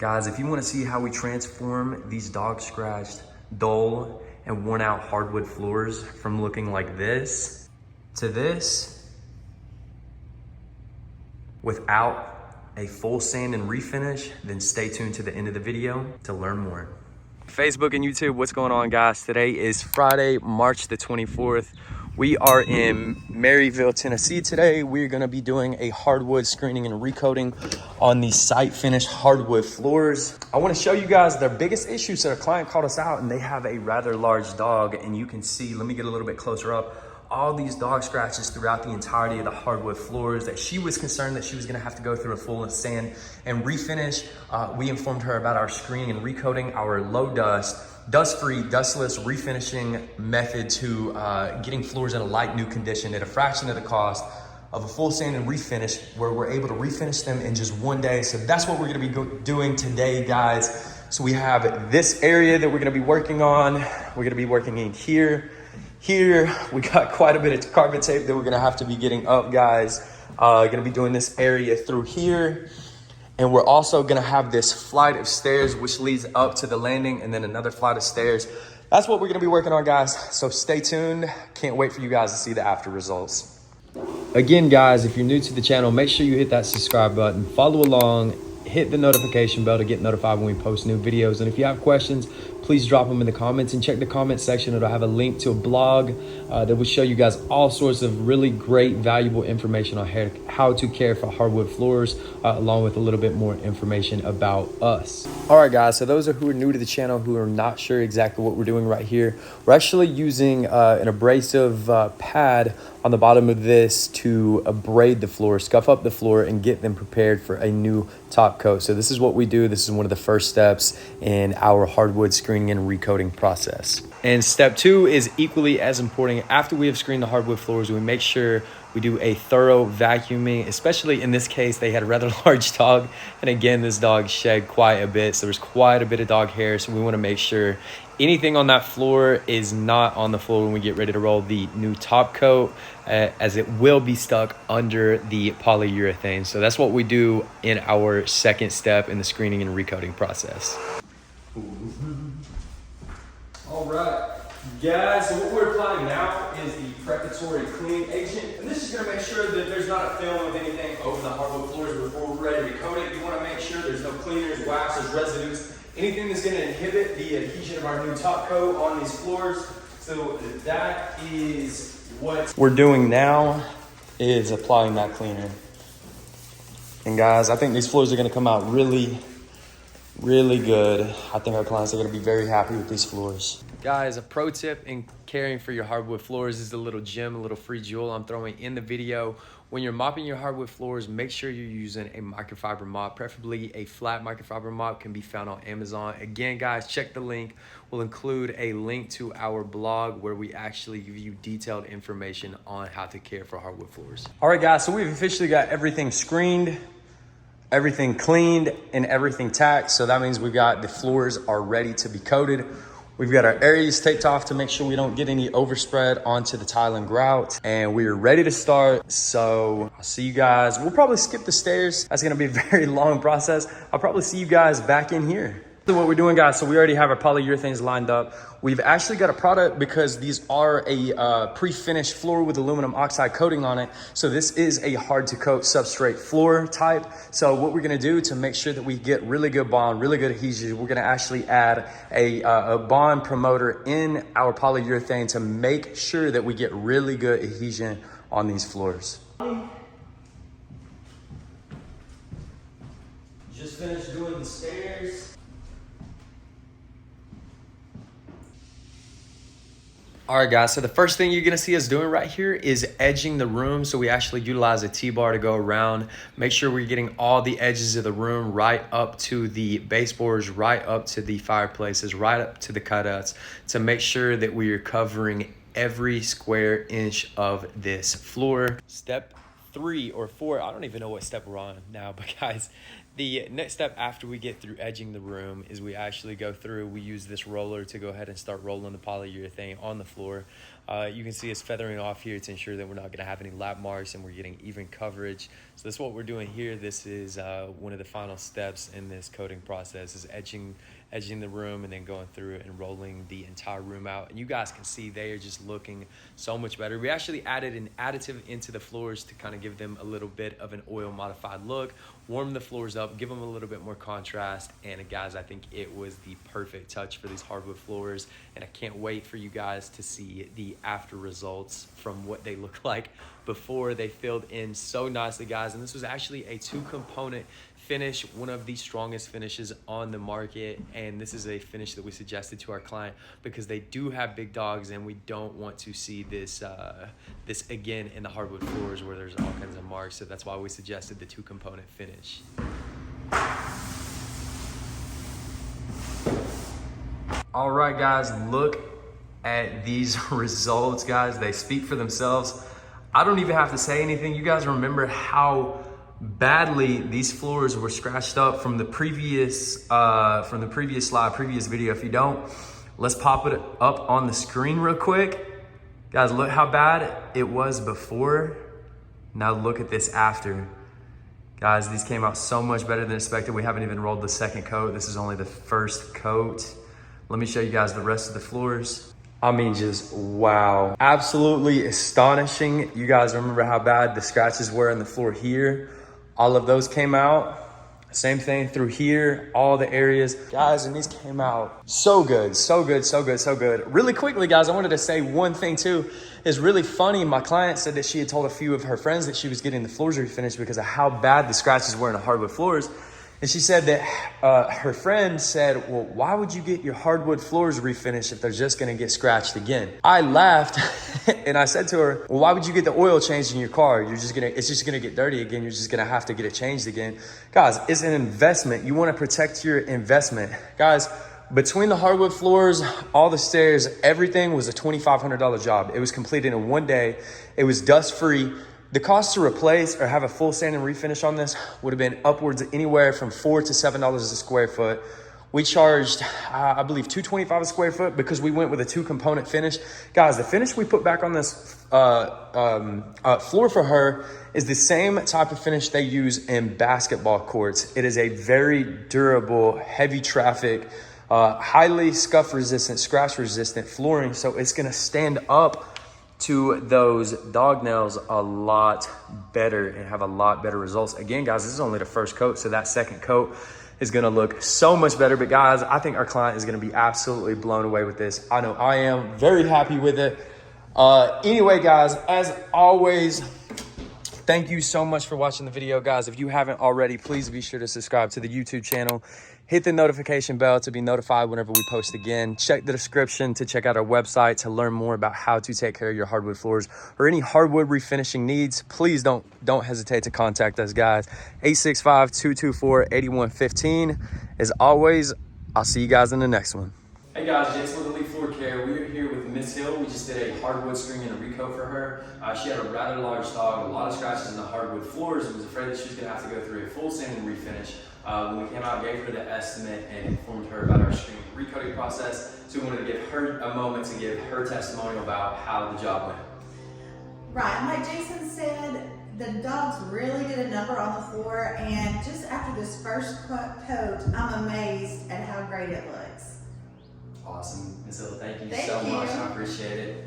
Guys, if you want to see how we transform these dog scratched, dull, and worn out hardwood floors from looking like this to this without a full sand and refinish, then stay tuned to the end of the video to learn more. Facebook and YouTube, what's going on, guys? Today is Friday, March the 24th. We are in Maryville, Tennessee today. We're gonna be doing a hardwood screening and recoating on the site finished hardwood floors. I wanna show you guys their biggest issue. So a client called us out and they have a rather large dog, and you can see, let me get a little bit closer up, all these dog scratches throughout the entirety of the hardwood floors that she was concerned that she was gonna have to go through a full sand and refinish. We informed her about our screening and recoating, our low dust, dust-free, dustless refinishing method to getting floors in a like new condition at a fraction of the cost of a full sand and refinish, where we're able to refinish them in just one day. So that's what we're gonna be doing today, guys. So we have this area that we're gonna be working on. We're gonna be working in here. Here, we got quite a bit of carpet tape that we're gonna have to be getting up, guys. Gonna be doing this area through here. And we're also gonna have this flight of stairs which leads up to the landing, and then another flight of stairs. That's what we're gonna be working on, guys. So stay tuned. Can't wait for you guys to see the after results. Again, guys, if you're new to the channel, make sure you hit that subscribe button, follow along, hit the notification bell to get notified when we post new videos. And if you have questions, please drop them in the comments, and check the comment section. It'll have a link to a blog that will show you guys all sorts of really great, valuable information on how to care for hardwood floors, along with a little bit more information about us. All right, guys, so those who are new to the channel, who are not sure exactly what we're doing right here, we're actually using an abrasive pad on the bottom of this to abrade the floor, scuff up the floor, and get them prepared for a new top coat. So this is what we do. This is one of the first steps in our hardwood screening and recoating process. And step 2 is equally as important. After we have screened the hardwood floors, we make sure we do a thorough vacuuming, especially in this case, they had a rather large dog. And again, this dog shed quite a bit. So there's quite a bit of dog hair. So we want to make sure anything on that floor is not on the floor when we get ready to roll the new top coat, as it will be stuck under the polyurethane. So that's what we do in our second step in the screening and recoating process. All right, guys, so what we're applying now is the preparatory cleaning agent. And this is gonna make sure that there's not a film of anything over the hardwood floors before we're ready to coat it. You wanna make sure there's no cleaners, waxes, residues, anything that's gonna inhibit the adhesion of our new top coat on these floors. So that is what we're doing now, is applying that cleaner. And guys, I think these floors are gonna come out really good. I think our clients are gonna be very happy with these floors. Guys, a pro tip in caring for your hardwood floors is a little gem, a little free jewel I'm throwing in the video. When you're mopping your hardwood floors, make sure you're using a microfiber mop, preferably a flat microfiber mop. Can be found on Amazon. Again, guys, check the link. We'll include a link to our blog where we actually give you detailed information on how to care for hardwood floors. All right, guys, so we've officially got everything screened, everything cleaned, and everything tacked. So that means we've got the floors are ready to be coated. We've got our areas taped off to make sure we don't get any overspread onto the tile and grout. And we're ready to start. So I'll see you guys. We'll probably skip the stairs. That's gonna be a very long process. I'll probably see you guys back in here. So what we're doing, guys, so we already have our polyurethanes lined up. We've actually got a product, because these are a pre-finished floor with aluminum oxide coating on it. So this is a hard to coat substrate floor type. So what we're gonna do to make sure that we get really good bond, really good adhesion, we're gonna actually add a bond promoter in our polyurethane to make sure that we get really good adhesion on these floors. Just finished doing the stairs. All right, guys, so the first thing you're gonna see us doing right here is edging the room. So we actually utilize a T-bar to go around, make sure we're getting all the edges of the room right up to the baseboards, right up to the fireplaces, right up to the cutouts, to make sure that we are covering every square inch of this floor. Step 3 or 4, I don't even know what step we're on now, but guys, the next step after we get through edging the room is we actually go through, we use this roller to go ahead and start rolling the polyurethane on the floor. You can see us feathering off here to ensure that we're not going to have any lap marks and we're getting even coverage. So that's what we're doing here. This is one of the final steps in this coating process, is edging the room and then going through it and rolling the entire room out. And you guys can see they are just looking so much better. We actually added an additive into the floors to kind of give them a little bit of an oil modified look, warm the floors up, give them a little bit more contrast. And guys, I think it was the perfect touch for these hardwood floors. And I can't wait for you guys to see the after results from what they look like before. They filled in so nicely, guys. And this was actually a 2-component finish, one of the strongest finishes on the market. And this is a finish that we suggested to our client because they do have big dogs and we don't want to see this this again in the hardwood floors where there's all kinds of marks. So that's why we suggested the 2-component finish. All right, guys, look at these results, guys. They speak for themselves. I don't even have to say anything. You guys remember how badly these floors were scratched up from the previous slide, previous video. If you don't, let's pop it up on the screen real quick. Guys, look how bad it was before. Now look at this after. Guys, these came out so much better than expected. We haven't even rolled the second coat. This is only the first coat. Let me show you guys the rest of the floors. I mean, just wow. Absolutely astonishing. You guys remember how bad the scratches were on the floor here. All of those came out. Same thing through here, all the areas. Guys, and these came out so good, so good, so good, so good. Really quickly, guys, I wanted to say one thing too. It's really funny. My client said that she had told a few of her friends that she was getting the floors refinished because of how bad the scratches were in the hardwood floors. And she said that her friend said, well, why would you get your hardwood floors refinished if they're just gonna get scratched again? I laughed and I said to her, well, why would you get the oil changed in your car? It's just gonna get dirty again. You're just gonna have to get it changed again. Guys, it's an investment. You wanna protect your investment. Guys, between the hardwood floors, all the stairs, everything was a $2,500 job. It was completed in one day. It was dust-free. The cost to replace or have a full sand and refinish on this would have been upwards of anywhere from $4 to $7 a square foot. We charged, I believe, $225 a square foot because we went with a 2-component finish. Guys, the finish we put back on this floor for her is the same type of finish they use in basketball courts. It is a very durable, heavy traffic, highly scuff resistant, scratch resistant flooring. So it's gonna stand up to those dog nails a lot better and have a lot better results. Again, guys, this is only the first coat, so that second coat is gonna look so much better. But guys, I think our client is gonna be absolutely blown away with this. I know I am very happy with it. Anyway, guys, as always, thank you so much for watching the video, guys. If you haven't already, please be sure to subscribe to the YouTube channel. Hit the notification bell to be notified whenever we post again. Check the description to check out our website to learn more about how to take care of your hardwood floors or any hardwood refinishing needs. Please don't hesitate to contact us, guys. 865-224-8115. As always, I'll see you guys in the next one. Hey guys, Jason with Elite Floor Care. We are here with Miss Hill. We just did a hardwood string and a recoat for her. She had a rather large dog, a lot of scratches in the hardwood floors, and was afraid that she was going to have to go through a full sand and refinish. When we came out, gave her the estimate and informed her about our string recoating process. So we wanted to give her a moment to give her testimonial about how the job went. Right, and like Jason said, the dogs really did a number on the floor, and just after this first coat, I'm amazed at how great it looks. Awesome. Ms. Hill, thank you so much. I appreciate it.